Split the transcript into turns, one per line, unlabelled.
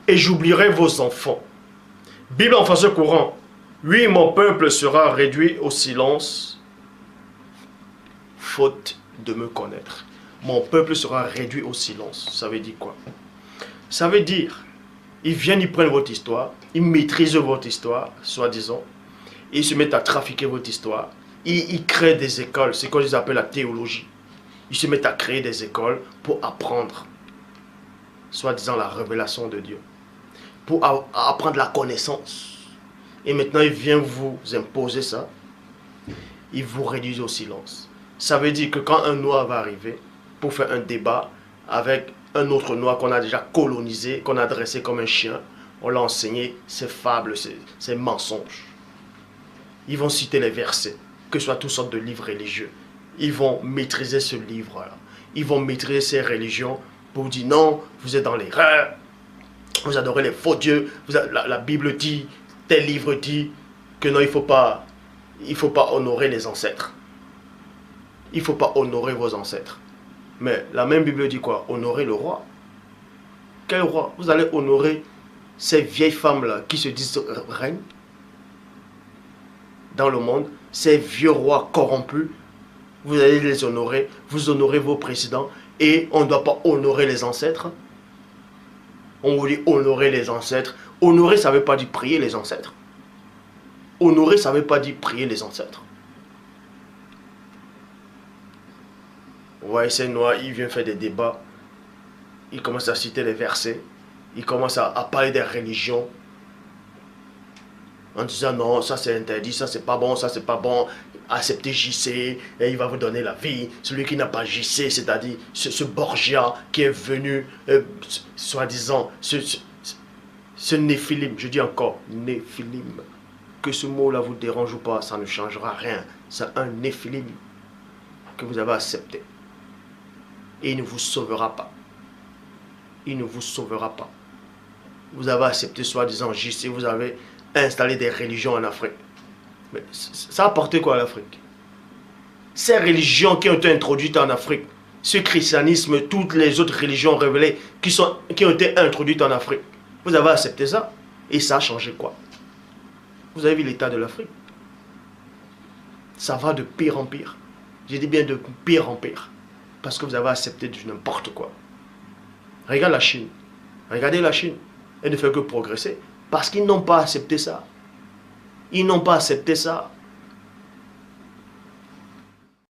et j'oublierai vos enfants. Bible en français courant. Oui, mon peuple sera réduit au silence, faute de me connaître. Mon peuple sera réduit au silence. Ça veut dire quoi? Ça veut dire, ils viennent, ils prennent votre histoire, ils maîtrisent votre histoire, soi-disant, ils se mettent à trafiquer votre histoire, ils créent des écoles, c'est ce qu'ils appellent la théologie. Ils se mettent à créer des écoles pour apprendre, soi-disant, la révélation de Dieu, pour apprendre la connaissance. Et maintenant, ils viennent vous imposer ça, ils vous réduisent au silence. Ça veut dire que quand un noir va arriver pour faire un débat avec un autre noir qu'on a déjà colonisé, qu'on a dressé comme un chien, on l'a enseigné ses fables, ses mensonges. Ils vont citer les versets, que ce soit toutes sortes de livres religieux. Ils vont maîtriser ce livre-là. Ils vont maîtriser ces religions pour dire non, vous êtes dans l'erreur, vous adorez les faux dieux, la Bible dit, tel livre dit que non, il ne faut pas honorer les ancêtres. Il ne faut pas honorer vos ancêtres. Mais la même Bible dit quoi? Honorer le roi. Quel roi? Vous allez honorer ces vieilles femmes-là qui se disent reines dans le monde, ces vieux rois corrompus. Vous allez les honorer, vous honorez vos présidents et on ne doit pas honorer les ancêtres. On vous dit honorer les ancêtres. Honorer, ça ne veut pas dire prier les ancêtres. Honorer, ça ne veut pas dire prier les ancêtres. Vous voyez, ces noirs, ils viennent faire des débats. Ils commencent à citer les versets. Ils commencent à parler des religions. En disant non, ça c'est interdit, ça c'est pas bon, ça c'est pas bon. Acceptez JC et il va vous donner la vie. Celui qui n'a pas JC, c'est-à-dire ce Borgia qui est venu, soi-disant, ce Néphilim, je dis encore Néphilim. Que ce mot-là vous dérange ou pas, ça ne changera rien. C'est un Néphilim que vous avez accepté. Et il ne vous sauvera pas. Il ne vous sauvera pas. Vous avez accepté soi-disant JC, vous avez installé des religions en Afrique. Mais ça a apporté quoi à l'Afrique? Ces religions qui ont été introduites en Afrique, ce christianisme, toutes les autres religions révélées qui ont été introduites en Afrique, vous avez accepté ça? Et ça a changé quoi? Vous avez vu l'état de l'Afrique? Ça va de pire en pire. Je dis bien de pire en pire. Parce que vous avez accepté du n'importe quoi. Regarde la Chine. Regardez la Chine. Elle ne fait que progresser. Parce qu'ils n'ont pas accepté ça. Ils n'ont pas accepté ça.